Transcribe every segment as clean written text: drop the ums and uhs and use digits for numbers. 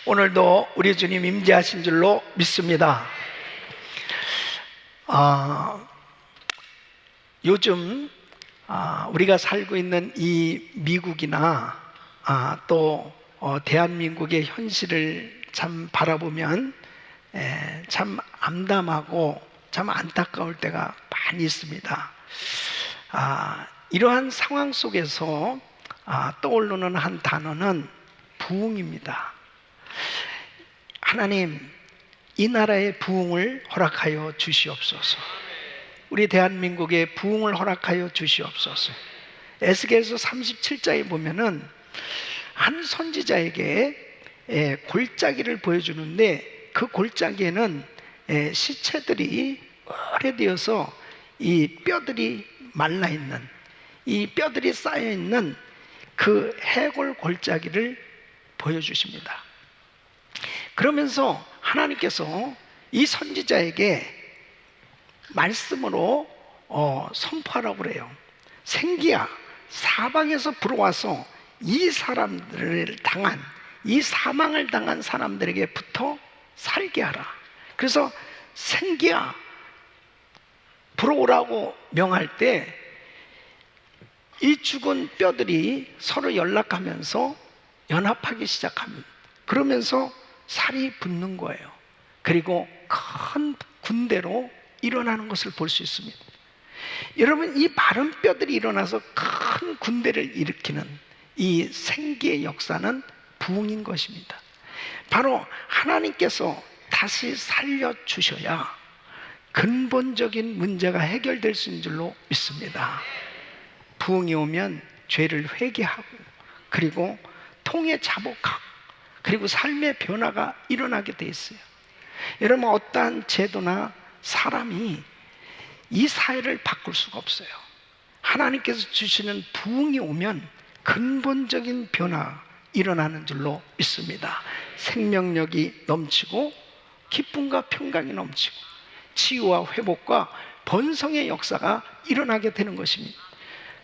오늘도 우리 주님 임재하신 줄로 믿습니다. 요즘 우리가 살고 있는 이 미국이나 또 대한민국의 현실을 참 바라보면 참 암담하고 참 안타까울 때가 많이 있습니다. 이러한 상황 속에서 떠오르는 한 단어는 부흥입니다. 하나님, 이 나라의 부흥을 허락하여 주시옵소서. 우리 대한민국의 부흥을 허락하여 주시옵소서. 에스겔서 37장에 보면은 한 선지자에게 골짜기를 보여주는데, 그 골짜기에는 시체들이 오래되어서 이 뼈들이 말라있는, 이 뼈들이 쌓여있는 그 해골 골짜기를 보여주십니다. 그러면서 하나님께서 이 선지자에게 말씀으로 선포하라고 그래요. 생기야, 사방에서 불어와서 이 사람들을 당한, 이 사망을 당한 사람들에게부터 살게 하라. 그래서 생기야, 불어오라고 명할 때 이 죽은 뼈들이 서로 연락하면서 연합하기 시작합니다. 그러면서 살이 붙는 거예요. 그리고 큰 군대로 일어나는 것을 볼 수 있습니다. 여러분, 이 마른 뼈들이 일어나서 큰 군대를 일으키는 이 생기의 역사는 부흥인 것입니다. 바로 하나님께서 다시 살려주셔야 근본적인 문제가 해결될 수 있는 줄로 믿습니다. 부흥이 오면 죄를 회개하고, 그리고 통에 자복하고, 그리고 삶의 변화가 일어나게 돼 있어요. 여러분, 어떠한 제도나 사람이 이 사회를 바꿀 수가 없어요. 하나님께서 주시는 부흥이 오면 근본적인 변화가 일어나는 줄로 믿습니다. 생명력이 넘치고 기쁨과 평강이 넘치고 치유와 회복과 번성의 역사가 일어나게 되는 것입니다.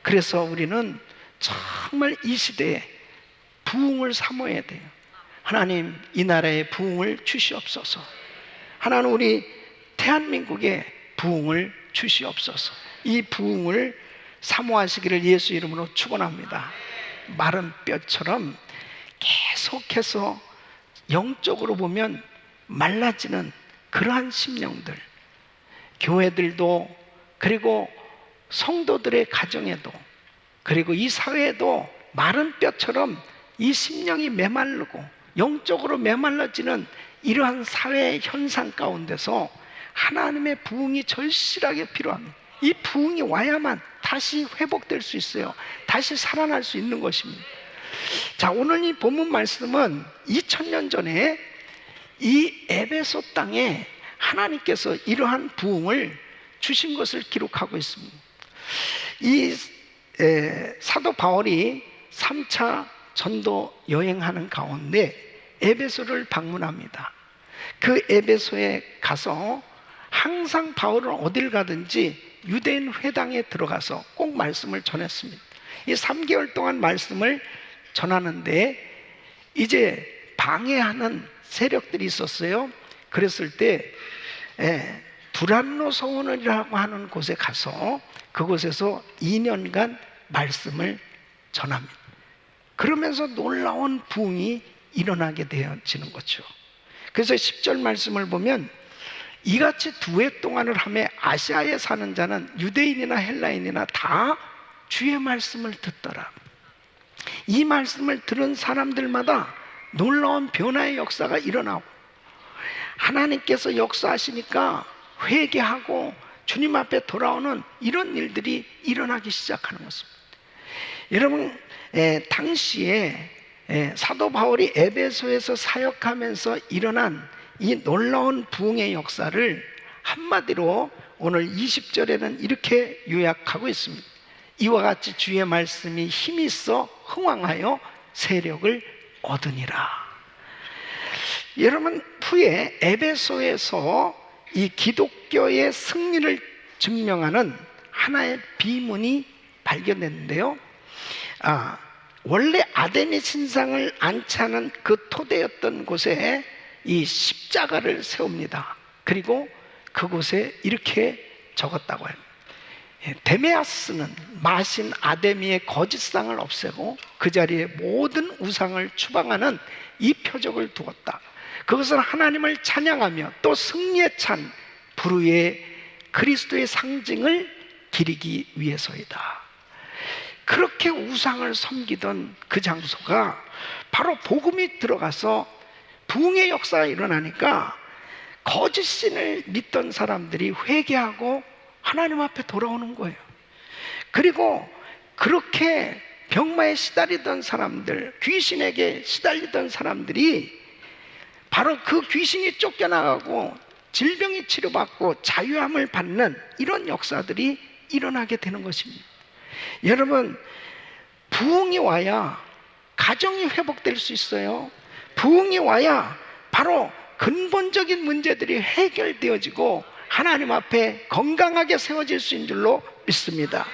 그래서 우리는 정말 이 시대에 부흥을 사모해야 돼요. 하나님, 이 나라에 부흥을 주시옵소서. 하나님, 우리 대한민국에 부흥을 주시옵소서. 이 부흥을 사모하시기를 예수 이름으로 축원합니다. 마른 뼈처럼 계속해서 영적으로 보면 말라지는 그러한 심령들, 교회들도, 그리고 성도들의 가정에도, 그리고 이 사회에도 마른 뼈처럼 이 심령이 메마르고 영적으로 메말라지는 이러한 사회 현상 가운데서 하나님의 부흥이 절실하게 필요합니다. 이 부흥이 와야만 다시 회복될 수 있어요. 다시 살아날 수 있는 것입니다. 자, 오늘 이 본문 말씀은 2000년 전에 이 에베소 땅에 하나님께서 이러한 부흥을 주신 것을 기록하고 있습니다. 이 사도 바울이 3차 전도 여행하는 가운데 에베소를 방문합니다. 그 에베소에 가서 항상 바울은 어딜 가든지 유대인 회당에 들어가서 꼭 말씀을 전했습니다. 이 3개월 동안 말씀을 전하는데 이제 방해하는 세력들이 있었어요. 그랬을 때 두란노 서원이라고 하는 곳에 가서 그곳에서 2년간 말씀을 전합니다. 그러면서 놀라운 부흥이 일어나게 되어지는 거죠. 그래서 10절 말씀을 보면 이같이 2해 동안을 하며 아시아에 사는 자는 유대인이나 헬라인이나 다 주의 말씀을 듣더라. 이 말씀을 들은 사람들마다 놀라운 변화의 역사가 일어나고 하나님께서 역사하시니까 회개하고 주님 앞에 돌아오는 이런 일들이 일어나기 시작하는 것입니다. 여러분, 당시에 사도 바울이 에베소에서 사역하면서 일어난 이 놀라운 부흥의 역사를 한마디로 오늘 20절에는 이렇게 요약하고 있습니다. 이와 같이 주의 말씀이 힘이 있어 흥왕하여 세력을 얻으니라. 여러분, 후에 에베소에서 이 기독교의 승리를 증명하는 하나의 비문이 발견됐는데요. 원래 아데미 신상을 안치하는 그 토대였던 곳에 이 십자가를 세웁니다. 그리고 그곳에 이렇게 적었다고 해요. 데메아스는 마신 아데미의 거짓상을 없애고 그 자리에 모든 우상을 추방하는 이 표적을 두었다. 그것은 하나님을 찬양하며 또 승리에 찬 불의의 그리스도의 상징을 기리기 위해서이다. 그렇게 우상을 섬기던 그 장소가 바로 복음이 들어가서 부흥의 역사가 일어나니까 거짓 신을 믿던 사람들이 회개하고 하나님 앞에 돌아오는 거예요. 그리고 그렇게 병마에 시달리던 사람들, 귀신에게 시달리던 사람들이 바로 그 귀신이 쫓겨나가고 질병이 치료받고 자유함을 받는 이런 역사들이 일어나게 되는 것입니다. 여러분, 부흥이 와야 가정이 회복될 수 있어요. 부흥이 와야 바로 근본적인 문제들이 해결되어지고 하나님 앞에 건강하게 세워질 수 있는 줄로 믿습니다.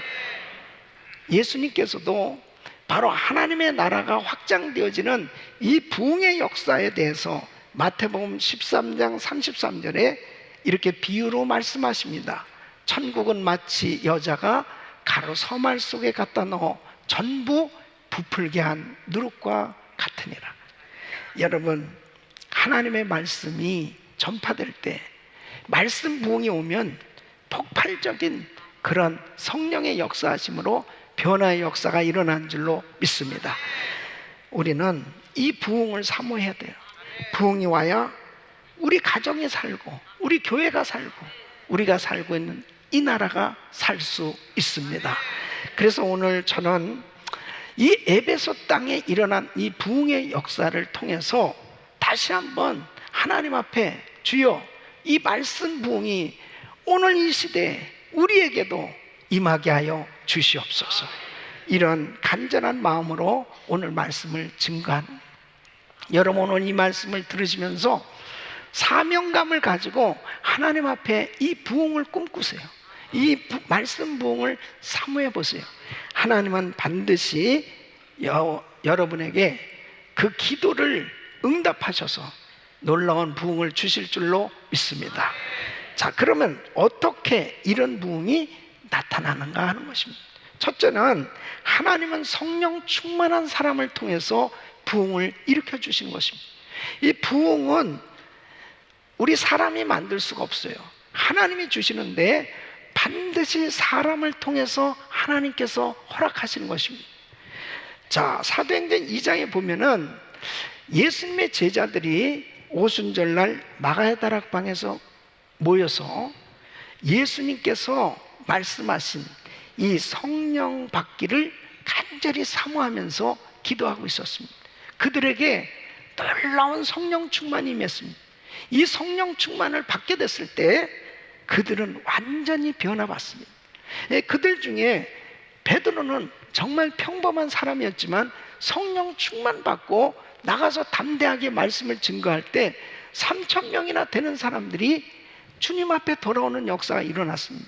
예수님께서도 바로 하나님의 나라가 확장되어지는 이 부흥의 역사에 대해서 마태복음 13장 33절에 이렇게 비유로 말씀하십니다. 천국은 마치 여자가 가루 서말 속에 갖다 넣어 전부 부풀게 한 누룩과 같으니라. 여러분, 하나님의 말씀이 전파될 때, 말씀 부흥이 오면 폭발적인 그런 성령의 역사하심으로 변화의 역사가 일어난 줄로 믿습니다. 우리는 이 부흥을 사모해야 돼요. 부흥이 와야 우리 가정이 살고 우리 교회가 살고 우리가 살고 있는 이 나라가 살 수 있습니다. 그래서 오늘 저는 이 에베소 땅에 일어난 이 부흥의 역사를 통해서 다시 한번 하나님 앞에 주여, 이 말씀 부흥이 오늘 이 시대에 우리에게도 임하게 하여 주시옵소서. 이런 간절한 마음으로 오늘 말씀을 증거한 여러분, 오늘 이 말씀을 들으시면서 사명감을 가지고 하나님 앞에 이 부흥을 꿈꾸세요. 이 말씀 부흥을 사모해 보세요. 하나님은 반드시 여러분에게 그 기도를 응답하셔서 놀라운 부흥을 주실 줄로 믿습니다. 자, 그러면 어떻게 이런 부흥이 나타나는가 하는 것입니다. 첫째는 하나님은 성령 충만한 사람을 통해서 부흥을 일으켜 주시는 것입니다. 이 부흥은 우리 사람이 만들 수가 없어요. 하나님이 주시는데 반드시 사람을 통해서 하나님께서 허락하시는 것입니다. 자, 사도행전 2장에 보면은 예수님의 제자들이 오순절날 마가의 다락방에서 모여서 예수님께서 말씀하신 이 성령 받기를 간절히 사모하면서 기도하고 있었습니다. 그들에게 놀라운 성령 충만이 임했습니다. 이 성령 충만을 받게 됐을 때 그들은 완전히 변화받습니다. 그들 중에 베드로는 정말 평범한 사람이었지만 성령 충만 받고 나가서 담대하게 말씀을 증거할 때 3,000명이나 되는 사람들이 주님 앞에 돌아오는 역사가 일어났습니다.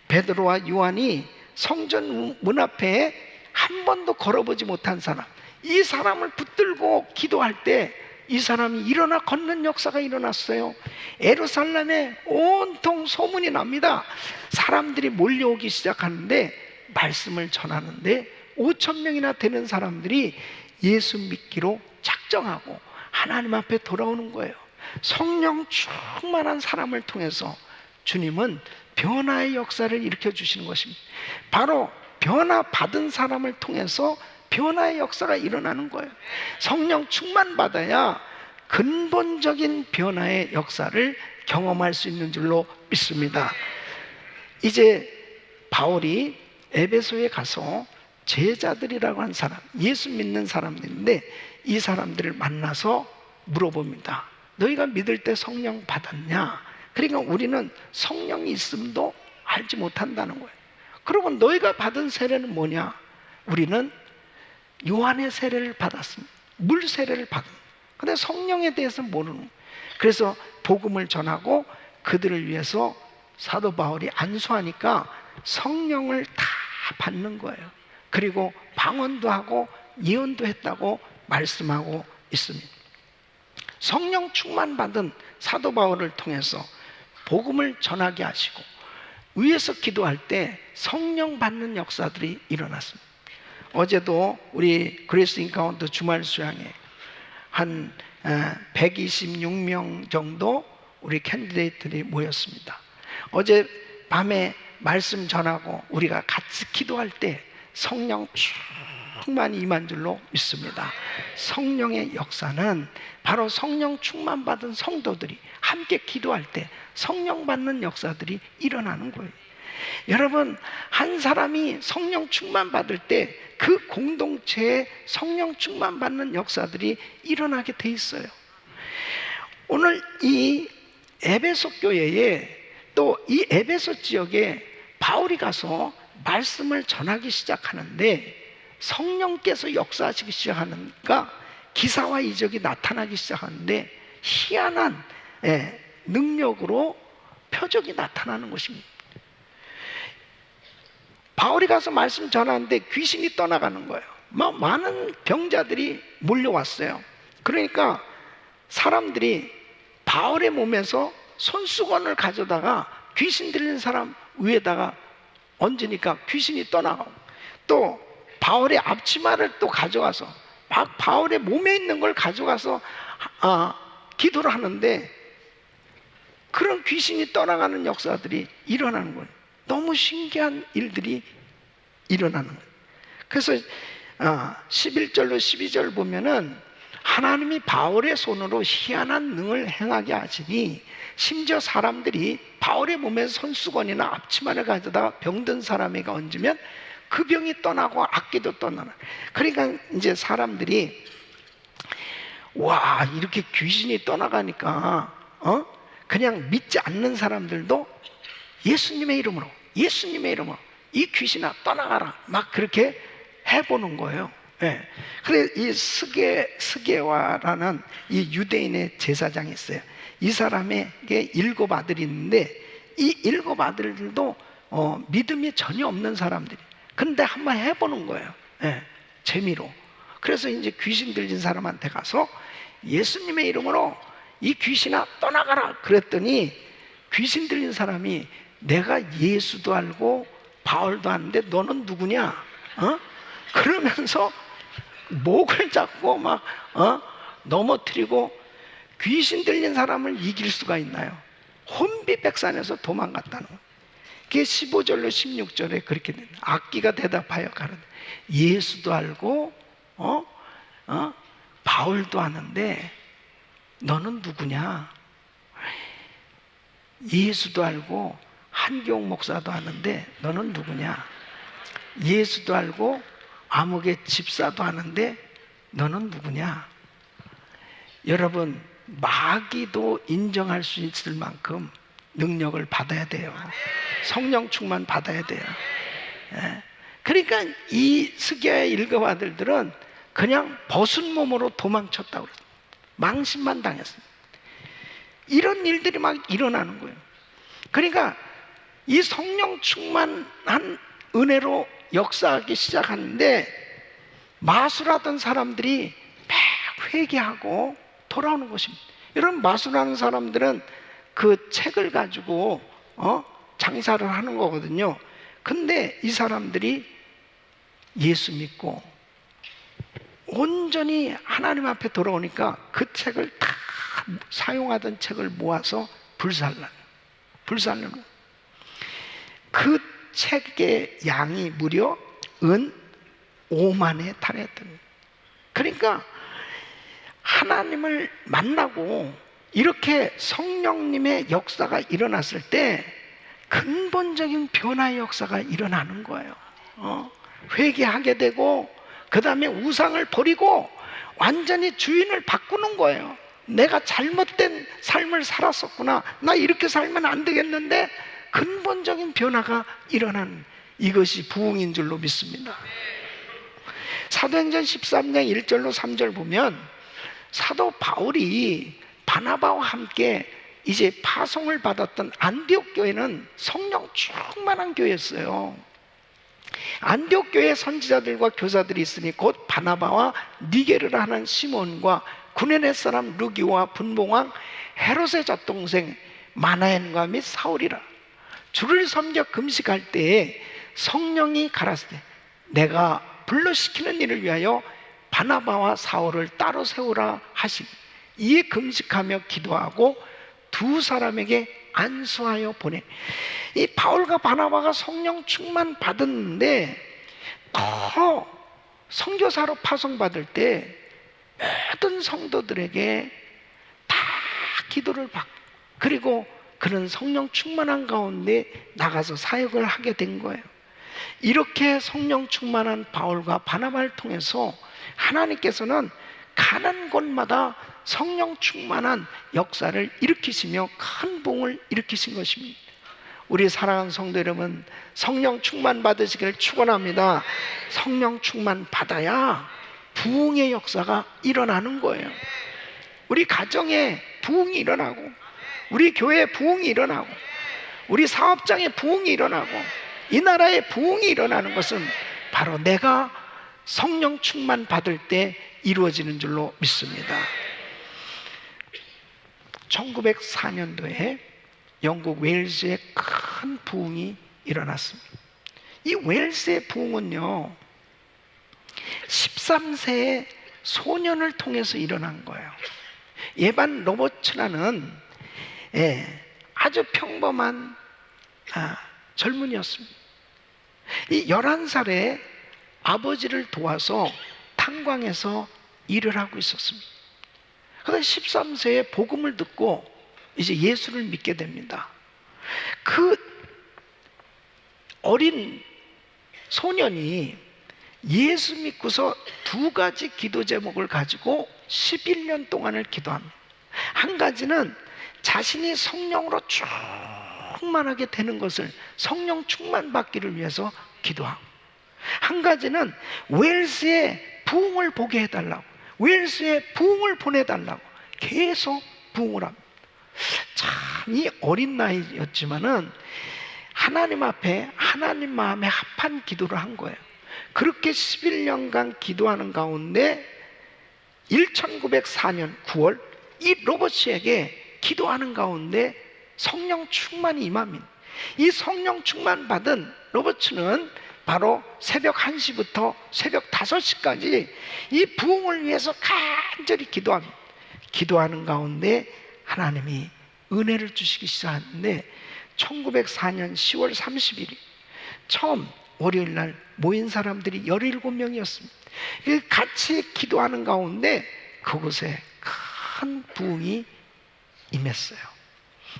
베드로와 요한이 성전 문 앞에 한 번도 걸어보지 못한 사람, 이 사람을 붙들고 기도할 때 이 사람이 일어나 걷는 역사가 일어났어요. 예루살렘에 온통 소문이 납니다. 사람들이 몰려오기 시작하는데 말씀을 전하는데 5,000명이나 되는 사람들이 예수 믿기로 작정하고 하나님 앞에 돌아오는 거예요. 성령 충만한 사람을 통해서 주님은 변화의 역사를 일으켜 주시는 것입니다. 바로 변화 받은 사람을 통해서 변화의 역사가 일어나는 거예요. 성령 충만 받아야 근본적인 변화의 역사를 경험할 수 있는 줄로 믿습니다. 이제 바울이 에베소에 가서 제자들이라고 한 사람, 예수 믿는 사람들인데 이 사람들을 만나서 물어봅니다. 너희가 믿을 때 성령 받았냐? 그러니까 우리는 성령이 있음도 알지 못한다는 거예요. 그러면 너희가 받은 세례는 뭐냐? 우리는 요한의 세례를 받았습니다. 물 세례를 받은. 근데 성령에 대해서 모르는 거예요. 그래서 복음을 전하고 그들을 위해서 사도 바울이 안수하니까 성령을 다 받는 거예요. 그리고 방언도 하고 예언도 했다고 말씀하고 있습니다. 성령 충만 받은 사도 바울을 통해서 복음을 전하게 하시고 위에서 기도할 때 성령 받는 역사들이 일어났습니다. 어제도 우리 그레이스 인카운트 주말 수양에 한 126명 정도 우리 캔디데이트들이 모였습니다. 어제 밤에 말씀 전하고 우리가 같이 기도할 때 성령 충만이 임한 줄로 믿습니다. 성령의 역사는 바로 성령 충만 받은 성도들이 함께 기도할 때 성령 받는 역사들이 일어나는 거예요. 여러분, 한 사람이 성령 충만 받을 때 그 공동체에 성령 충만 받는 역사들이 일어나게 돼 있어요. 오늘 이 에베소 교회에 또 이 에베소 지역에 바울이 가서 말씀을 전하기 시작하는데 성령께서 역사하시기 시작하니까 기사와 이적이 나타나기 시작하는데 희한한 능력으로 표적이 나타나는 것입니다. 바울이 가서 말씀 전하는데 귀신이 떠나가는 거예요. 많은 병자들이 몰려왔어요. 그러니까 사람들이 바울의 몸에서 손수건을 가져다가 귀신 들린 사람 위에다가 얹으니까 귀신이 떠나가고, 또 바울의 앞치마를 또 가져가서 막 바울의 몸에 있는 걸 가져가서 기도를 하는데 그런 귀신이 떠나가는 역사들이 일어나는 거예요. 너무 신기한 일들이 일어나는 거예요. 그래서 11절로 12절 보면은 하나님이 바울의 손으로 희한한 능을 행하게 하시니 심지어 사람들이 바울의 몸에 손수건이나 앞치마를 가져다가 병든 사람에게 얹으면 그 병이 떠나고 악기도 떠나는. 그러니까 이제 사람들이 와, 이렇게 귀신이 떠나가니까 그냥 믿지 않는 사람들도 예수님의 이름으로 이 귀신아 떠나가라, 막 그렇게 해보는 거예요. 예. 그래, 이 스게와라는 이 유대인의 제사장이 있어요. 이 사람에게 7 아들이 있는데 이 7 아들들도 믿음이 전혀 없는 사람들이. 근데 한번 해보는 거예요. 예. 재미로. 그래서 이제 귀신 들린 사람한테 가서 예수님의 이름으로 이 귀신아 떠나가라 그랬더니 귀신 들린 사람이 내가 예수도 알고 바울도 아는데 너는 누구냐? 그러면서 목을 잡고 막 넘어뜨리고, 귀신 들린 사람을 이길 수가 있나요? 혼비백산에서 도망갔다는 거예요. 그게 15절로 16절에 그렇게 됩니다. 악기가 대답하여 가로되 예수도 알고 바울도 아는데 너는 누구냐? 예수도 알고 한기옥 목사도 아는데 너는 누구냐? 예수도 알고 암흑의 집사도 아는데 너는 누구냐? 여러분, 마귀도 인정할 수 있을 만큼 능력을 받아야 돼요. 성령 충만 받아야 돼요. 예. 그러니까 이 스게의 7 아들들은 그냥 벗은 몸으로 도망쳤다고 그랬어요. 망신만 당했어요. 이런 일들이 막 일어나는 거예요. 그러니까 이 성령 충만한 은혜로 역사하기 시작하는데 마술하던 사람들이 막 회개하고 돌아오는 것입니다. 여러분, 마술하는 사람들은 그 책을 가지고 장사를 하는 거거든요. 근데 이 사람들이 예수 믿고 온전히 하나님 앞에 돌아오니까 그 책을 다 사용하던 책을 모아서 불살르는 그 책의 양이 무려 은 5만에 달했던 거예요. 그러니까 하나님을 만나고 이렇게 성령님의 역사가 일어났을 때 근본적인 변화의 역사가 일어나는 거예요. 회개하게 되고 그 다음에 우상을 버리고 완전히 주인을 바꾸는 거예요. 내가 잘못된 삶을 살았었구나, 나 이렇게 살면 안 되겠는데 근본적인 변화가 일어나는, 이것이 부흥인 줄로 믿습니다. 사도행전 13장 1절로 3절 보면 사도 바울이 바나바와 함께 이제 파송을 받았던 안디옥 교회는 성령 충만한 교회였어요. 안디옥 교회 선지자들과 교사들이 있으니 곧 바나바와 니게르라 하는 시몬과 구레네 사람 루기와 분봉왕 헤롯의 젖동생 마나엔과 및 사울이라. 주를 섬겨 금식할 때에 성령이 가라사대 내가 불러시키는 일을 위하여 바나바와 사울을 따로 세우라 하시니 이에 금식하며 기도하고 두 사람에게 안수하여 보내. 이 바울과 바나바가 성령 충만 받았는데 더 선교사로 파송받을 때 모든 성도들에게 다 기도를 받고, 그리고 그런 성령 충만한 가운데 나가서 사역을 하게 된 거예요. 이렇게 성령 충만한 바울과 바나바를 통해서 하나님께서는 가는 곳마다 성령 충만한 역사를 일으키시며 큰 부흥을 일으키신 것입니다. 우리 사랑하는 성도 여러분, 성령 충만 받으시기를 축원합니다. 성령 충만 받아야 부흥의 역사가 일어나는 거예요. 우리 가정에 부흥이 일어나고, 우리 교회에 부흥이 일어나고, 우리 사업장에 부흥이 일어나고, 이 나라에 부흥이 일어나는 것은 바로 내가 성령 충만 받을 때 이루어지는 줄로 믿습니다. 1904년도에 영국 웨일즈에 큰 부흥이 일어났습니다. 이 웨일즈의 부흥은요, 13세의 소년을 통해서 일어난 거예요. 예반 로버츠라는 아주 평범한 젊은이였습니다. 이 11살에 아버지를 도와서 탄광에서 일을 하고 있었습니다. 그런데 13세에 복음을 듣고 이제 예수를 믿게 됩니다. 그 어린 소년이 예수 믿고서 두 가지 기도 제목을 가지고 11년 동안을 기도합니다. 한 가지는 자신이 성령으로 충만하게 되는 것을, 성령 충만 받기를 위해서 기도하고, 한 가지는 웨일스의 부흥을 보게 해달라고, 웨일스의 부흥을 보내달라고 계속 부흥을 합니다. 참 이 어린 나이였지만은 하나님 앞에 하나님 마음에 합한 기도를 한 거예요. 그렇게 11년간 기도하는 가운데 1904년 9월 이 로버츠에게 기도하는 가운데 성령 충만이 임합니다. 이 성령 충만 받은 로버츠는 바로 새벽 1시부터 새벽 5시까지 이 부흥을 위해서 간절히 기도합니다. 기도하는 가운데 하나님이 은혜를 주시기 시작하는데 1904년 10월 30일 처음 월요일 날 모인 사람들이 17명이었습니다. 같이 기도하는 가운데 그곳에 큰 부흥이 임했어요.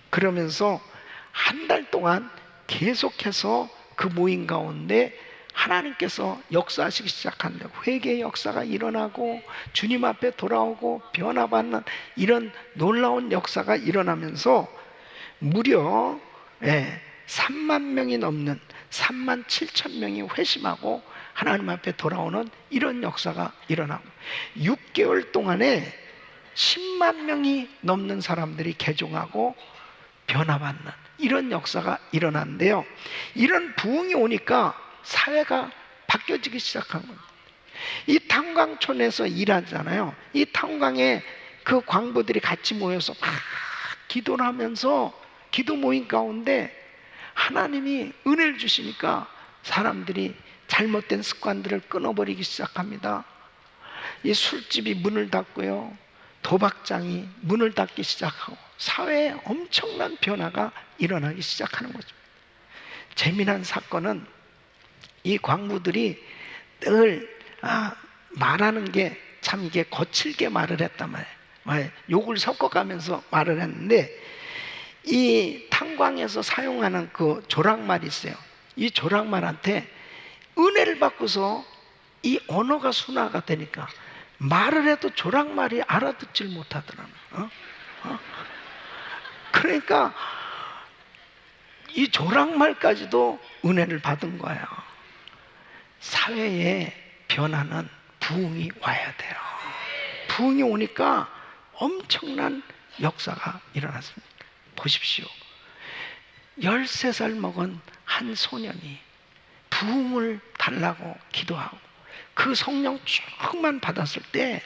그러면서 한 달 동안 계속해서 그 모임 가운데 하나님께서 역사하시기 시작하는데 회개의 역사가 일어나고 주님 앞에 돌아오고 변화받는 이런 놀라운 역사가 일어나면서 무려 3만 명이 넘는 3만 7천 명이 회심하고 하나님 앞에 돌아오는 이런 역사가 일어나고 6개월 동안에 10만 명이 넘는 사람들이 개종하고 변화받는 이런 역사가 일어났는데요. 이런 부흥이 오니까 사회가 바뀌어지기 시작한 겁니다. 이 탄광촌에서 일하잖아요. 이 탄광에 그 광부들이 같이 모여서 막 기도를 하면서 기도 모임 가운데 하나님이 은혜를 주시니까 사람들이 잘못된 습관들을 끊어버리기 시작합니다. 이 술집이 문을 닫고요, 도박장이 문을 닫기 시작하고 사회에 엄청난 변화가 일어나기 시작하는 거죠. 재미난 사건은 이 광부들이 늘 말하는 게 참 이게 거칠게 말을 했단 말이에요. 욕을 섞어가면서 말을 했는데 이 탄광에서 사용하는 그 조랑말이 있어요. 이 조랑말한테 은혜를 받고서 이 언어가 순화가 되니까 말을 해도 조랑말이 알아듣질 못하더라고요. 그러니까 이 조랑말까지도 은혜를 받은 거예요. 사회의 변화는 부흥이 와야 돼요. 부흥이 오니까 엄청난 역사가 일어났습니다. 보십시오. 13살 먹은 한 소년이 부흥을 달라고 기도하고 그 성령 충만 받았을 때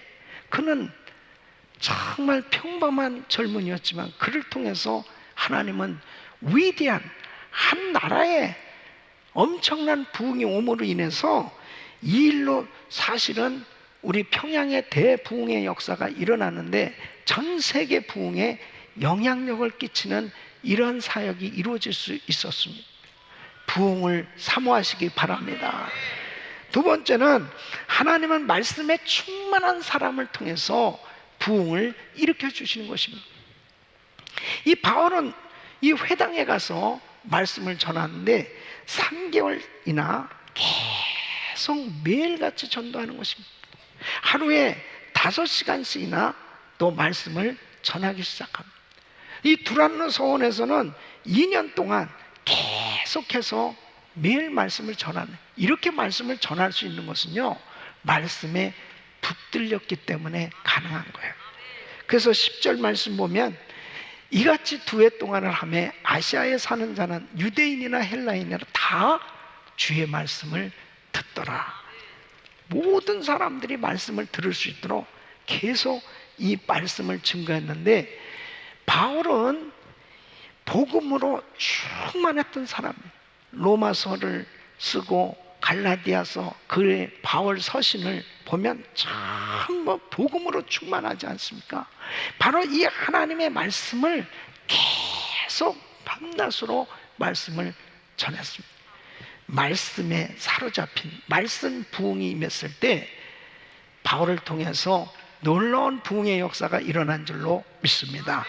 그는 정말 평범한 젊은이였지만 그를 통해서 하나님은 위대한 한 나라의 엄청난 부흥이 옴으로 인해서 이 일로 사실은 우리 평양의 대부흥의 역사가 일어나는데 전 세계 부흥에 영향력을 끼치는 이런 사역이 이루어질 수 있었습니다. 부흥을 사모하시기 바랍니다. 두 번째는 하나님은 말씀에 충만한 사람을 통해서 부흥을 일으켜 주시는 것입니다. 이 바울은 이 회당에 가서 말씀을 전하는데 3개월이나 계속 매일같이 전도하는 것입니다. 하루에 5시간씩이나 또 말씀을 전하기 시작합니다. 이 두란노 서원에서는 2년 동안 계속해서 매일 말씀을 전하는, 이렇게 말씀을 전할 수 있는 것은요, 말씀에 붙들렸기 때문에 가능한 거예요. 그래서 10절 말씀 보면 이같이 2해 동안을 하며 아시아에 사는 자는 유대인이나 헬라인이나 다 주의 말씀을 듣더라. 모든 사람들이 말씀을 들을 수 있도록 계속 이 말씀을 증거했는데, 바울은 복음으로 충만했던 사람이에요. 로마서를 쓰고 갈라디아서, 그의 바울 서신을 보면 전부 복음으로 충만하지 않습니까? 바로 이 하나님의 말씀을 계속 밤낮으로 말씀을 전했습니다. 말씀에 사로잡힌 말씀 부흥이 임했을 때 바울을 통해서 놀라운 부흥의 역사가 일어난 줄로 믿습니다.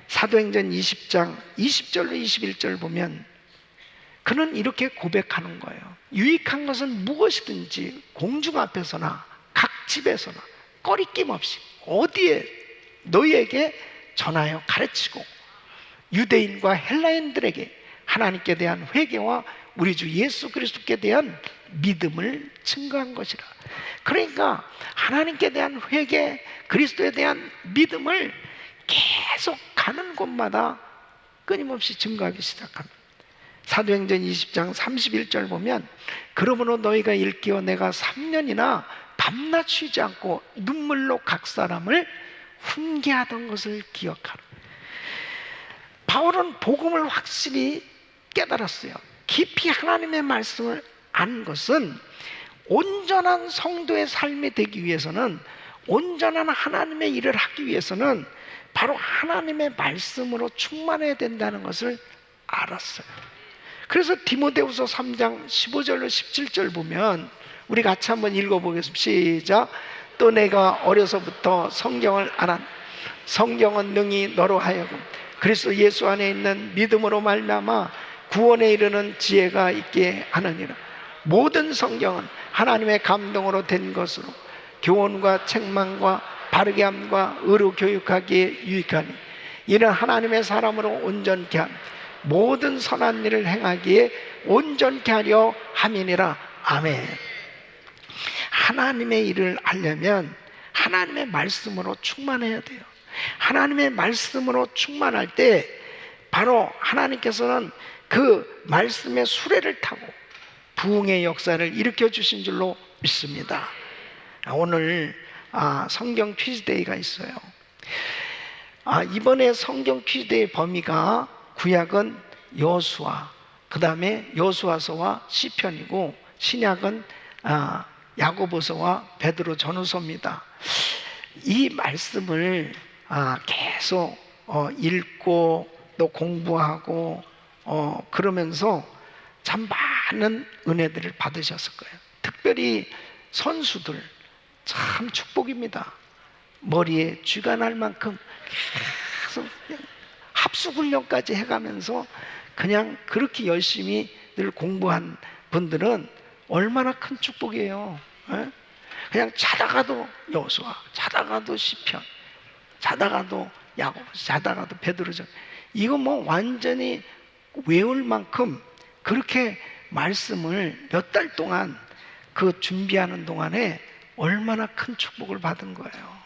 사도행전 20장 20절로 21절 보면 그는 이렇게 고백하는 거예요. 유익한 것은 무엇이든지 공중 앞에서나 각 집에서나 꺼리낌 없이 어디에 너희에게 전하여 가르치고 유대인과 헬라인들에게 하나님께 대한 회개와 우리 주 예수 그리스도께 대한 믿음을 증거한 것이라. 그러니까 하나님께 대한 회개, 그리스도에 대한 믿음을 계속 가는 곳마다 끊임없이 증거하기 시작합니다. 사도행전 20장 31절 보면 그러므로 너희가 일깨어 내가 3년이나 밤낮 쉬지 않고 눈물로 각 사람을 훈계하던 것을 기억하라. 바울은 복음을 확실히 깨달았어요. 깊이 하나님의 말씀을 안 것은 온전한 성도의 삶이 되기 위해서는, 온전한 하나님의 일을 하기 위해서는 바로 하나님의 말씀으로 충만해야 된다는 것을 알았어요. 그래서 디모데후서 3장 15절로 17절 보면 우리 같이 한번 읽어보겠습니다. 시작. 또 내가 어려서부터 성경을 알아 성경은 능히 너로 하여금 그리스도 예수 안에 있는 믿음으로 말미암아 구원에 이르는 지혜가 있게 하느니라. 모든 성경은 하나님의 감동으로 된 것으로 교훈과 책망과 바르게 함과 의로 교육하기에 유익하니 이는 하나님의 사람으로 온전케 함 모든 선한 일을 행하기에 온전케 하려 함이니라. 아멘. 하나님의 일을 하려면 하나님의 말씀으로 충만해야 돼요. 하나님의 말씀으로 충만할 때 바로 하나님께서는 그 말씀의 수레를 타고 부흥의 역사를 일으켜 주신 줄로 믿습니다. 오늘 성경 퀴즈데이가 있어요. 이번에 성경 퀴즈데이 범위가 구약은 여호수아, 그 다음에 여호수아서와 시편이고 신약은 야고보서와 베드로 전후서입니다. 이 말씀을 계속 읽고 또 공부하고 그러면서 참 많은 은혜들을 받으셨을 거예요. 특별히 선수들 참 축복입니다. 머리에 쥐가 날 만큼 계속 합숙훈련까지 해가면서 그냥 그렇게 열심히 늘 공부한 분들은 얼마나 큰 축복이에요. 그냥 자다가도 여호수아, 자다가도 시편, 자다가도 야고보, 자다가도 베드로전, 이거 뭐 완전히 외울 만큼 그렇게 말씀을 몇 달 동안 그 준비하는 동안에 얼마나 큰 축복을 받은 거예요.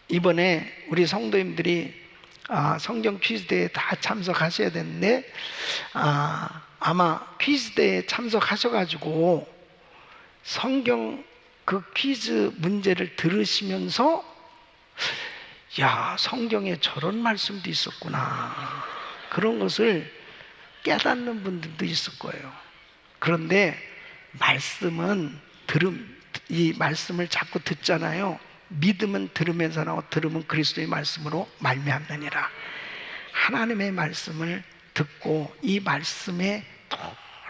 이번에 우리 성도님들이 성경 퀴즈대회에 다 참석하셔야 되는데 아마 퀴즈대회에 참석하셔가지고 성경 그 퀴즈 문제를 들으시면서 야, 성경에 저런 말씀도 있었구나, 그런 것을 깨닫는 분들도 있을 거예요. 그런데 말씀은 이 말씀을 자꾸 듣잖아요. 믿음은 들으면서 나고 들으면 그리스도의 말씀으로 말미암느니라. 하나님의 말씀을 듣고 이 말씀에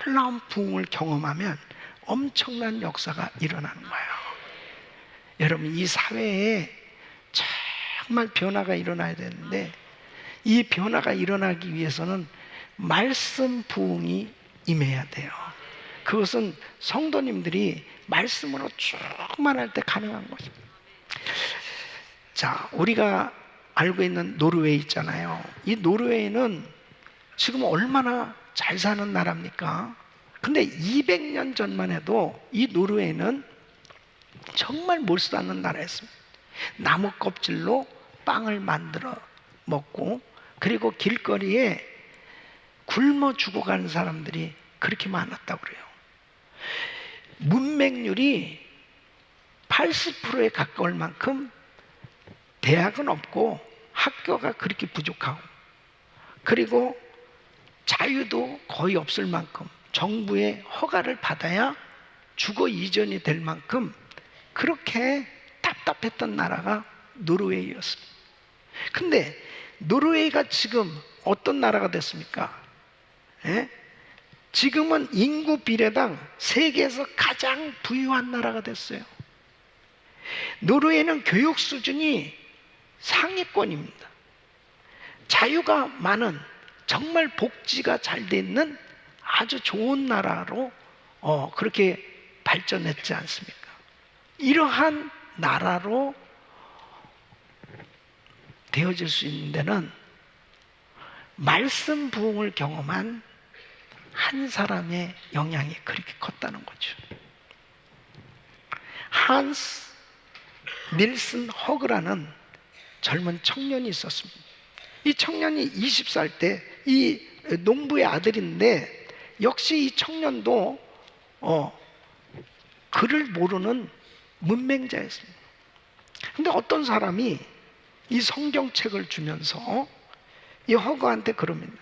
놀라운 부흥을 경험하면 엄청난 역사가 일어나는 거예요. 여러분, 이 사회에 정말 변화가 일어나야 되는데 이 변화가 일어나기 위해서는 말씀 부흥이 임해야 돼요. 그것은 성도님들이 말씀으로 충만할 때 가능한 것입니다. 자, 우리가 알고 있는 노르웨이 있잖아요. 이 노르웨이는 지금 얼마나 잘 사는 나라입니까? 근데 200년 전만 해도 이 노르웨이는 정말 못 사는 나라였습니다. 나무 껍질로 빵을 만들어 먹고, 그리고 길거리에 굶어 죽어가는 사람들이 그렇게 많았다고 그래요. 문맹률이 80%에 가까울 만큼 대학은 없고 학교가 그렇게 부족하고, 그리고 자유도 거의 없을 만큼 정부의 허가를 받아야 주거 이전이 될 만큼 그렇게 답답했던 나라가 노르웨이였습니다. 근데 노르웨이가 지금 어떤 나라가 됐습니까? 예? 지금은 인구 비례당 세계에서 가장 부유한 나라가 됐어요. 노르웨이는 교육 수준이 상위권입니다. 자유가 많은, 정말 복지가 잘 돼 있는 아주 좋은 나라로 그렇게 발전했지 않습니까? 이러한 나라로 되어질 수 있는 데는 말씀 부흥을 경험한 한 사람의 영향이 그렇게 컸다는 거죠. 한스 닐슨 허그라는 젊은 청년이 있었습니다. 이 청년이 20살 때 이 농부의 아들인데, 역시 이 청년도 글을 모르는 문맹자였습니다. 근데 어떤 사람이 이 성경책을 주면서 이 허그한테 그럽니다.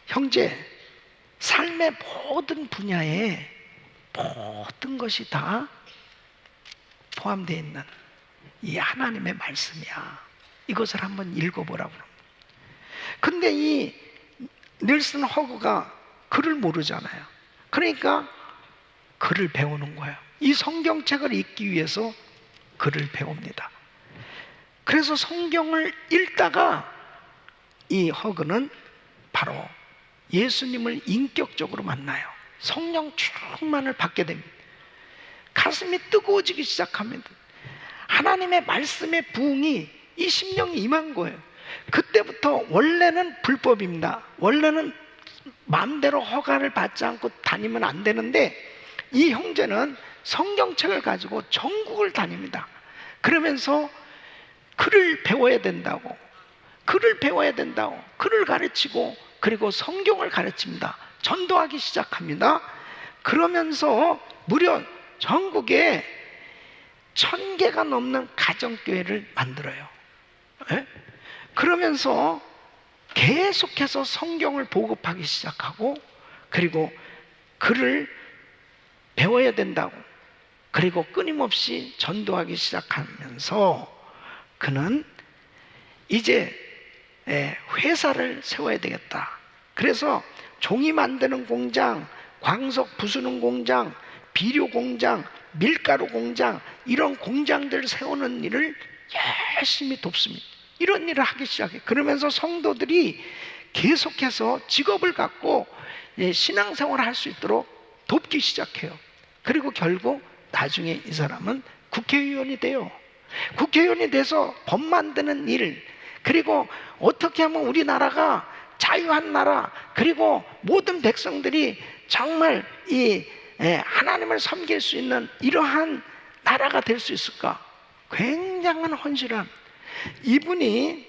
형제, 삶의 모든 분야에 모든 것이 다 포함되어 있는 이 하나님의 말씀이야. 이것을 한번 읽어보라고 합니다. 근데 이 닐슨 허그가 글을 모르잖아요. 그러니까 글을 배우는 거예요. 이 성경책을 읽기 위해서 글을 배웁니다. 그래서 성경을 읽다가 이 허그는 바로 예수님을 인격적으로 만나요. 성령 충만을 받게 됩니다. 가슴이 뜨거워지기 시작합니다. 하나님의 말씀의 부흥이 이 심령이 임한 거예요. 그때부터, 원래는 불법입니다. 원래는 마음대로 허가를 받지 않고 다니면 안 되는데, 이 형제는 성경책을 가지고 전국을 다닙니다. 그러면서 글을 배워야 된다고, 글을 가르치고, 그리고 성경을 가르칩니다. 전도하기 시작합니다. 그러면서 무려 전국에 1000개가 넘는 가정교회를 만들어요. 예? 그러면서 계속해서 성경을 보급하기 시작하고, 그리고 글을 배워야 된다고, 그리고 끊임없이 전도하기 시작하면서 그는 이제 회사를 세워야 되겠다. 그래서 종이 만드는 공장, 광석 부수는 공장, 비료 공장, 밀가루 공장, 이런 공장들을 세우는 일을 열심히 돕습니다. 이런 일을 하기 시작해요. 그러면서 성도들이 계속해서 직업을 갖고 신앙생활을 할 수 있도록 돕기 시작해요. 그리고 결국 나중에 이 사람은 국회의원이 돼요. 국회의원이 돼서 법 만드는 일, 그리고 어떻게 하면 우리나라가 자유한 나라, 그리고 모든 백성들이 정말 이 하나님을 섬길 수 있는 이러한 나라가 될 수 있을까? 굉장한 헌신한 이분이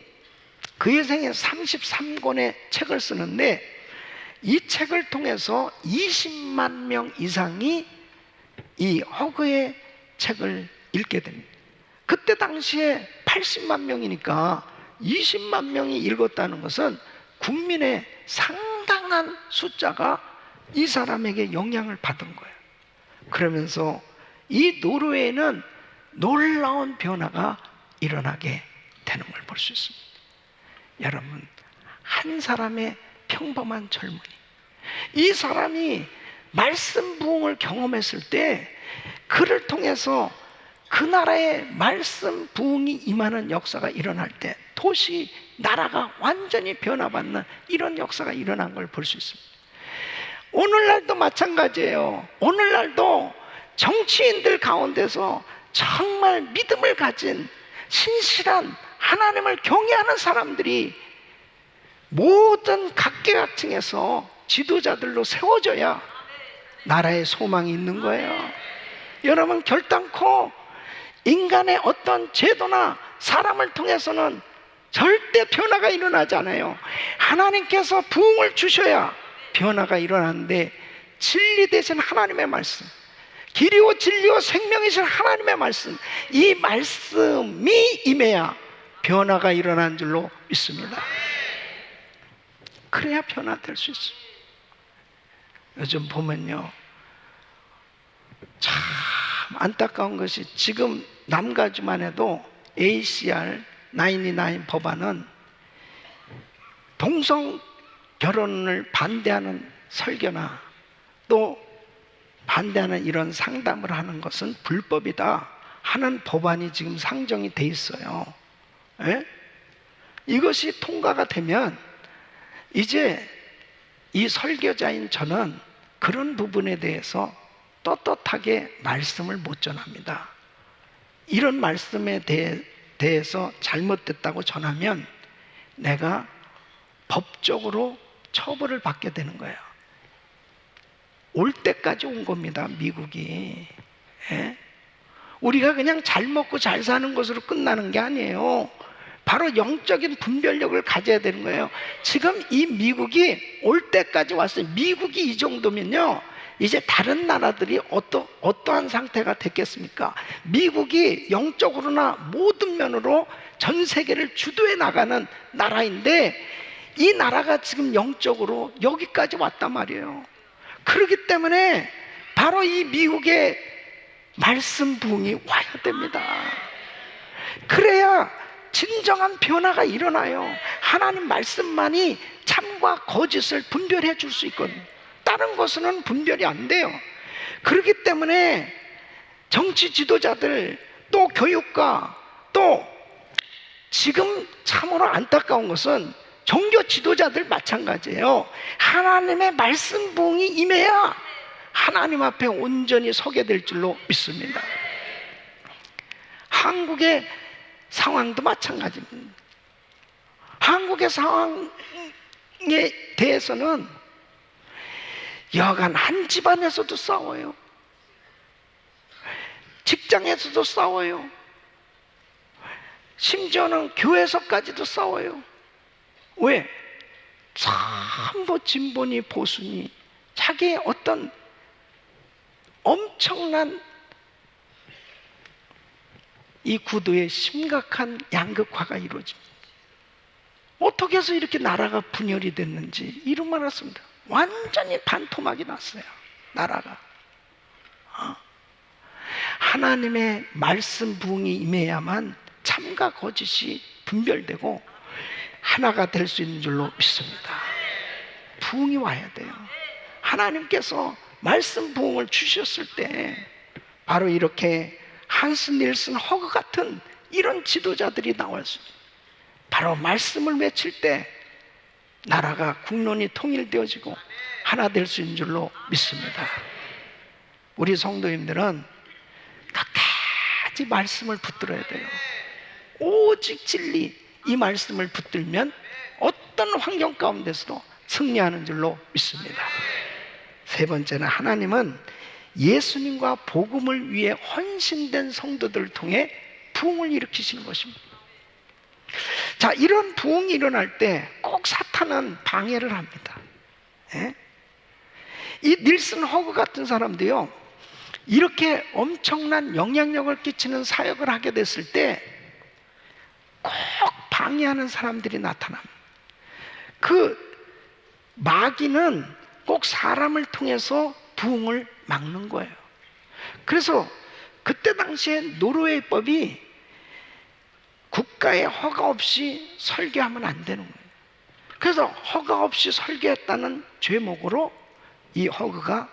그의 생애 33권의 책을 쓰는데 이 책을 통해서 20만 명 이상이 이 허그의 책을 읽게 됩니다. 그때 당시에 80만 명이니까 20만 명이 읽었다는 것은 국민의 상당한 숫자가 이 사람에게 영향을 받은 거예요. 그러면서 이 노르웨이는 놀라운 변화가 일어나게 되는 걸 볼 수 있습니다. 여러분, 한 사람의 평범한 젊은이, 이 사람이 말씀 부흥을 경험했을 때 그를 통해서 그 나라의 말씀 부흥이 임하는 역사가 일어날 때 도시, 나라가 완전히 변화받는 이런 역사가 일어난 걸 볼 수 있습니다. 오늘날도 마찬가지예요. 오늘날도 정치인들 가운데서 정말 믿음을 가진 신실한 하나님을 경외하는 사람들이 모든 각계각층에서 지도자들로 세워져야 나라의 소망이 있는 거예요. 여러분, 결단코 인간의 어떤 제도나 사람을 통해서는 절대 변화가 일어나지 않아요. 하나님께서 부흥을 주셔야 변화가 일어나는데, 진리 대신 하나님의 말씀, 길이요 진리요 생명이신 하나님의 말씀, 이 말씀이 임해야 변화가 일어나는 줄로 믿습니다. 그래야 변화될 수 있어요. 요즘 보면요, 참 안타까운 것이 지금 남가주만 해도 ACR 99 법안은 동성 결혼을 반대하는 설교나 또 반대하는 이런 상담을 하는 것은 불법이다 하는 법안이 지금 상정이 돼 있어요. 에? 이것이 통과가 되면 이제 이 설교자인 저는 그런 부분에 대해서 떳떳하게 말씀을 못 전합니다. 이런 말씀에 대해서 잘못됐다고 전하면 내가 법적으로 처벌을 받게 되는 거예요. 올 때까지 온 겁니다, 미국이. 예? 우리가 그냥 잘 먹고 잘 사는 것으로 끝나는 게 아니에요. 바로 영적인 분별력을 가져야 되는 거예요. 지금 이 미국이 올 때까지 왔어요. 미국이 이 정도면요, 이제 다른 나라들이 어떠한 상태가 됐겠습니까? 미국이 영적으로나 모든 면으로 전 세계를 주도해 나가는 나라인데 이 나라가 지금 영적으로 여기까지 왔단 말이에요. 그렇기 때문에 바로 이 미국의 말씀 부흥이 와야 됩니다. 그래야 진정한 변화가 일어나요. 하나님 말씀만이 참과 거짓을 분별해 줄 수 있거든요. 다른 것은 분별이 안 돼요. 그렇기 때문에 정치 지도자들, 또 교육가, 또 지금 참으로 안타까운 것은 종교 지도자들 마찬가지예요. 하나님의 말씀 부흥이 임해야 하나님 앞에 온전히 서게 될 줄로 믿습니다. 한국의 상황도 마찬가지입니다. 한국의 상황에 대해서는 여간 한 집안에서도 싸워요. 직장에서도 싸워요. 심지어는 교회에서까지도 싸워요. 왜? 전부 진보니 보수니 자기의 어떤 엄청난 이 구도의 심각한 양극화가 이루어집니다. 어떻게 해서 이렇게 나라가 분열이 됐는지 이런 말 같습니다. 완전히 반토막이 났어요, 나라가. 하나님의 말씀 부흥이 임해야만 참과 거짓이 분별되고 하나가 될 수 있는 줄로 믿습니다. 부흥이 와야 돼요. 하나님께서 말씀 부흥을 주셨을 때 바로 이렇게 한스 닐슨 허그 같은 이런 지도자들이 나왔어요. 바로 말씀을 외칠 때 나라가 국론이 통일되어지고 하나 될 수 있는 줄로 믿습니다. 우리 성도님들은 끝까지 말씀을 붙들어야 돼요. 오직 진리, 이 말씀을 붙들면 어떤 환경 가운데서도 승리하는 줄로 믿습니다. 세 번째는 하나님은 예수님과 복음을 위해 헌신된 성도들을 통해 부흥을 일으키시는 것입니다. 자, 이런 부흥이 일어날 때 꼭 사탄은 방해를 합니다. 예? 이 닐슨 허그 같은 사람도요, 이렇게 엄청난 영향력을 끼치는 사역을 하게 됐을 때 꼭 방해하는 사람들이 나타납니다. 그 마귀는 꼭 사람을 통해서 부흥을 막는 거예요. 그래서 그때 당시에 노르웨이법이 국가의 허가 없이 설교하면 안 되는 거예요. 그래서 허가 없이 설교했다는 죄목으로 이 허그가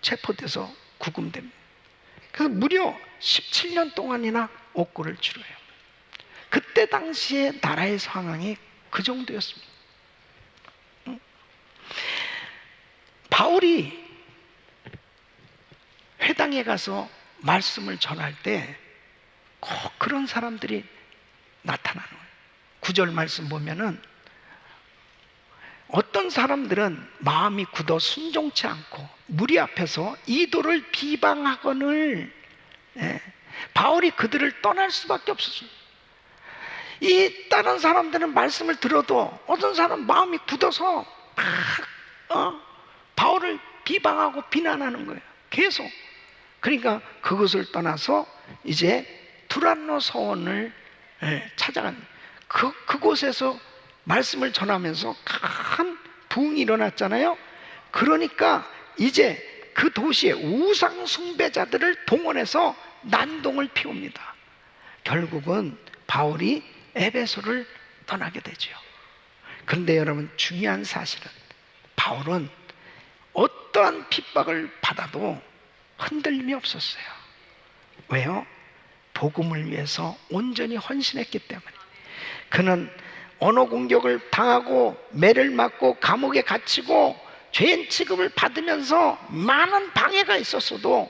체포돼서 구금됩니다. 그래서 무려 17년 동안이나 옥고를 치러요. 그때 당시에 나라의 상황이 그 정도였습니다. 바울이 회당에 가서 말씀을 전할 때 꼭 그런 사람들이 나타나는 거예요. 9절 말씀 보면은 어떤 사람들은 마음이 굳어 순종치 않고 무리 앞에서 이도를 비방하거늘, 바울이 그들을 떠날 수밖에 없었습니다. 이 다른 사람들은 말씀을 들어도 어떤 사람은 마음이 굳어서 바울을 비방하고 비난하는 거예요. 계속. 그러니까 그것을 떠나서 이제 두란노 서원을 찾아간 그곳에서 말씀을 전하면서 큰 부흥이 일어났잖아요. 그러니까 이제 그 도시의 우상 숭배자들을 동원해서 난동을 피웁니다. 결국은 바울이 에베소를 떠나게 되죠. 그런데 여러분, 중요한 사실은 바울은 어떠한 핍박을 받아도 흔들림이 없었어요. 왜요? 복음을 위해서 온전히 헌신했기 때문에. 그는 언어 공격을 당하고 매를 맞고 감옥에 갇히고 죄인 취급을 받으면서 많은 방해가 있었어도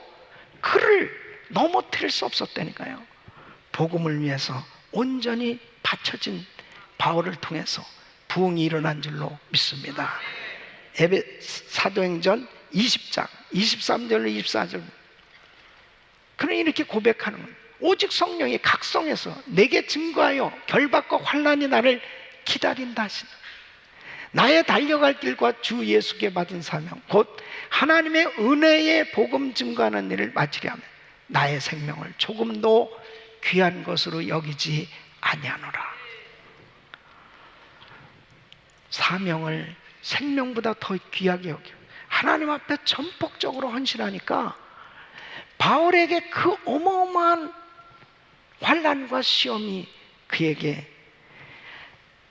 그를 넘어뜨릴 수 없었다니까요. 복음을 위해서 온전히 바쳐진 바울을 통해서 부흥이 일어난 줄로 믿습니다. 사도행전 20장 23절로 24절, 그는 이렇게 고백하는 거예요. 오직 성령이 각성해서 내게 증거하여 결박과 환난이 나를 기다린다 하시는, 나의 달려갈 길과 주 예수께 받은 사명 곧 하나님의 은혜의 복음 증거하는 일을 마치려 하면 나의 생명을 조금도 귀한 것으로 여기지 아니하노라. 사명을 생명보다 더 귀하게 여겨 하나님 앞에 전폭적으로 헌신하니까 바울에게 그 어마어마한 환난과 시험이 그에게,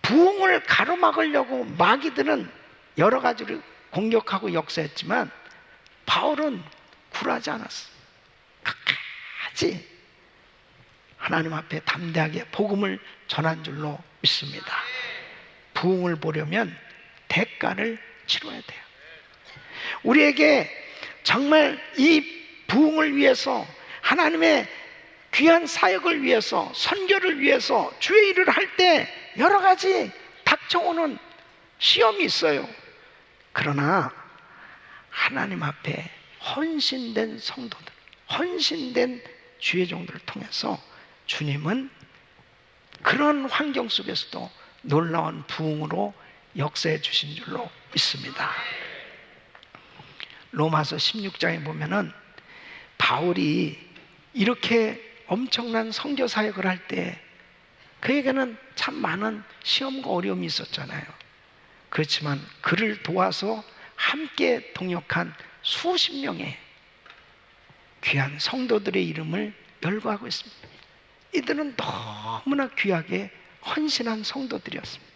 부흥을 가로막으려고 마귀들은 여러 가지를 공격하고 역사했지만 바울은 굴하지 않았어. 끝까지 하나님 앞에 담대하게 복음을 전한 줄로 믿습니다. 부흥을 보려면 대가를 치러야 돼요. 우리에게 정말 이 부흥을 위해서, 하나님의 귀한 사역을 위해서, 선교를 위해서 주의 일을 할 때 여러 가지 닥쳐오는 시험이 있어요. 그러나 하나님 앞에 헌신된 성도들, 헌신된 주의 종들을 통해서 주님은 그런 환경 속에서도 놀라운 부흥으로 역사해 주신 줄로 믿습니다. 로마서 16장에 보면은 바울이 이렇게 엄청난 선교 사역을 할 때 그에게는 참 많은 시험과 어려움이 있었잖아요. 그렇지만 그를 도와서 함께 동역한 수십 명의 귀한 성도들의 이름을 열거하고 있습니다. 이들은 너무나 귀하게 헌신한 성도들이었습니다.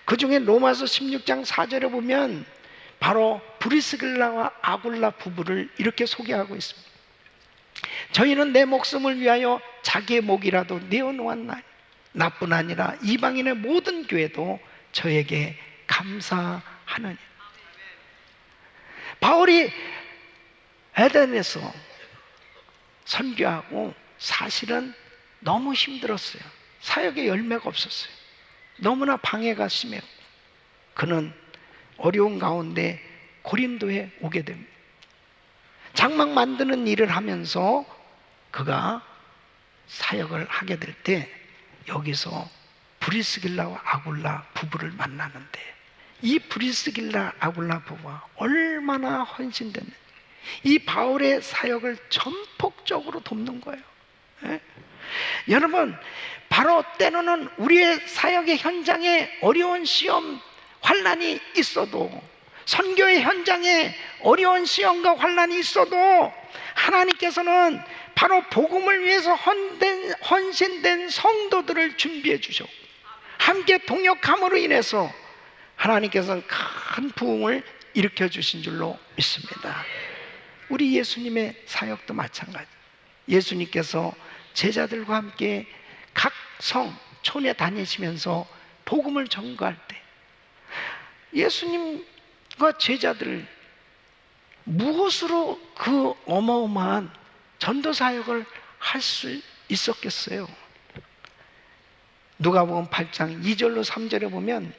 그 중에 로마서 16장 4절에 보면 바로 브리스길라와 아굴라 부부를 이렇게 소개하고 있습니다. 저희는 내 목숨을 위하여 자기의 목이라도 내어놓았나니 나뿐 아니라 이방인의 모든 교회도 저에게 감사하느니. 바울이 에덴에서 선교하고 사실은 너무 힘들었어요. 사역에 열매가 없었어요. 너무나 방해가 심했고 그는 어려운 가운데 고린도에 오게 됩니다. 장막 만드는 일을 하면서 그가 사역을 하게 될 때 여기서 브리스길라와 아굴라 부부를 만나는데, 이 브리스길라 아굴라 부부가 얼마나 헌신됐는지 이 바울의 사역을 전폭적으로 돕는 거예요. 예? 여러분, 바로 때로는 우리의 사역의 현장에 어려운 시험, 환난이 있어도, 선교의 현장에 어려운 시험과 환난이 있어도 하나님께서는 바로 복음을 위해서 헌신된 성도들을 준비해 주셨고, 함께 동역함으로 인해서 하나님께서는 큰 부흥을 일으켜 주신 줄로 믿습니다. 우리 예수님의 사역도 마찬가지. 예수님께서 제자들과 함께 각 성, 촌에 다니시면서 복음을 전거할 때 예수님과 제자들 무엇으로 그 어마어마한 전도 사역을 할 수 있었겠어요? 누가복음 8장 2절로 3절에 보면,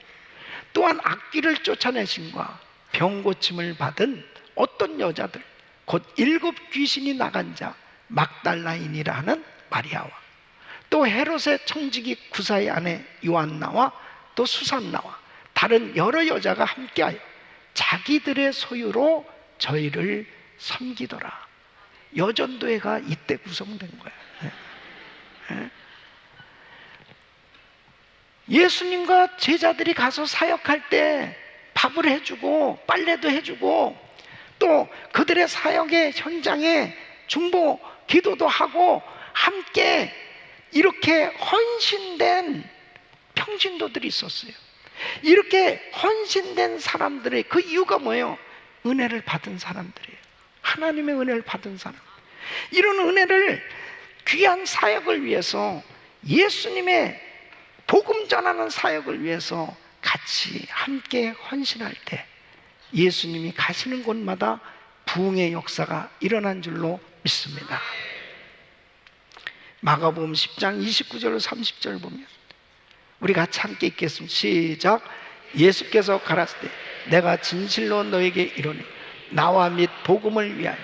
또한 악귀를 쫓아내심과 병 고침을 받은 어떤 여자들, 곧 7 귀신이 나간 자 막달라인이라 하는 마리아와 또 헤롯의 청지기 구사의 아내 요한나와 또 수산나와 다른 여러 여자가 함께하여 자기들의 소유로 저희를 섬기더라. 여전도회가 이때 구성된 거예요. 예수님과 제자들이 가서 사역할 때 밥을 해주고 빨래도 해주고, 또 그들의 사역의 현장에 중보 기도도 하고 함께 이렇게 헌신된 평신도들이 있었어요. 이렇게 헌신된 사람들의 그 이유가 뭐예요? 은혜를 받은 사람들이에요. 하나님의 은혜를 받은 사람. 이런 은혜를, 귀한 사역을 위해서, 예수님의 복음 전하는 사역을 위해서 같이 함께 헌신할 때 예수님이 가시는 곳마다 부흥의 역사가 일어난 줄로 믿습니다. 마가복음 10장 29절로 30절 보면, 우리 같이 함께 읽겠습니다. 시작. 예수께서 가라사대 내가 진실로 너에게 이르노니 나와 및 복음을 위하여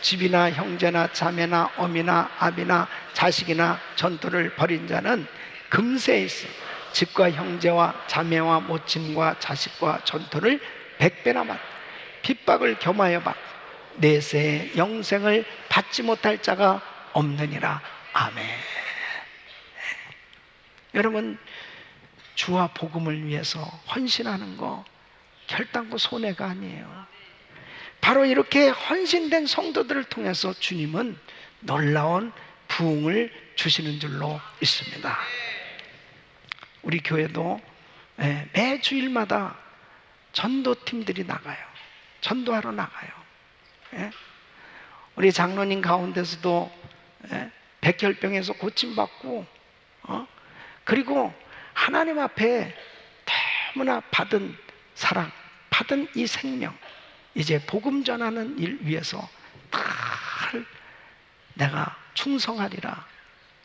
집이나 형제나 자매나 어미나 아비나 자식이나 전토를 벌인 자는 금세에 있어 집과 형제와 자매와 모친과 자식과 전토를 100배나 받, 핍박을 겸하여 받 내세의 영생을 받지 못할 자가 없느니라. 아멘. 여러분, 주와 복음을 위해서 헌신하는 거 결단코 손해가 아니에요. 바로 이렇게 헌신된 성도들을 통해서 주님은 놀라운 부흥을 주시는 줄로 믿습니다. 우리 교회도 매 주일마다 전도팀들이 나가요. 전도하러 나가요. 우리 장로님 가운데서도 백혈병에서 고침받고, 그리고 하나님 앞에 너무나 받은 사랑, 받은 이 생명, 이제 복음 전하는 일 위해서 늘 내가 충성하리라.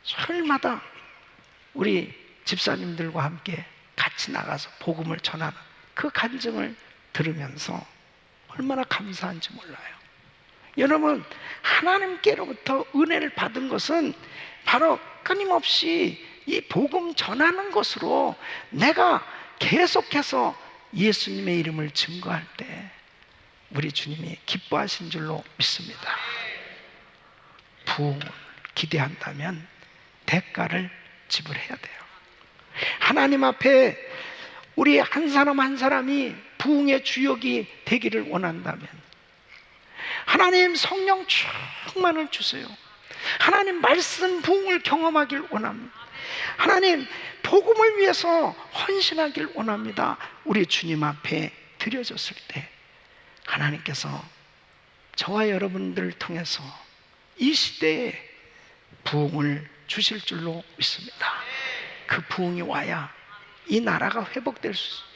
설마다 우리 집사님들과 함께 같이 나가서 복음을 전하는 그 간증을 들으면서 얼마나 감사한지 몰라요. 여러분, 하나님께로부터 은혜를 받은 것은 바로 끊임없이 이 복음 전하는 것으로 내가 계속해서 예수님의 이름을 증거할 때 우리 주님이 기뻐하신 줄로 믿습니다. 부흥을 기대한다면 대가를 지불해야 돼요. 하나님 앞에 우리 한 사람 한 사람이 부흥의 주역이 되기를 원한다면 하나님 성령 충만을 주세요. 하나님 말씀 부흥을 경험하길 원합니다. 하나님 복음을 위해서 헌신하길 원합니다. 우리 주님 앞에 드려졌을 때 하나님께서 저와 여러분들을 통해서 이 시대에 부흥을 주실 줄로 믿습니다. 그 부흥이 와야 이 나라가 회복될 수 있어요.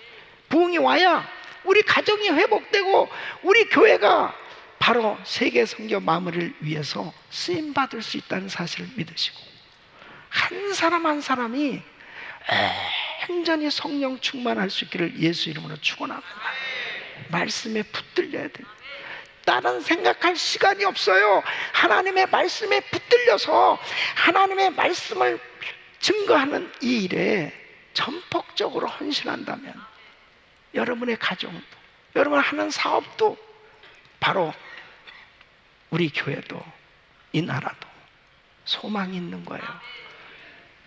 부흥이 와야 우리 가정이 회복되고 우리 교회가 바로 세계 선교 마무리를 위해서 쓰임받을 수 있다는 사실을 믿으시고 한 사람 한 사람이 온전히 성령 충만할 수 있기를 예수 이름으로 축원합니다. 말씀에 붙들려야 돼요. 다른 생각할 시간이 없어요. 하나님의 말씀에 붙들려서 하나님의 말씀을 증거하는 이 일에 전폭적으로 헌신한다면 여러분의 가정도, 여러분 하는 사업도, 바로 우리 교회도, 이 나라도 소망이 있는 거예요.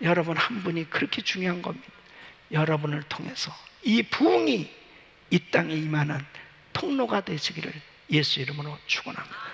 여러분 한 분이 그렇게 중요한 겁니다. 여러분을 통해서 이 부흥이 이 땅에 임하는 통로가 되시기를 예수 이름으로 축원합니다.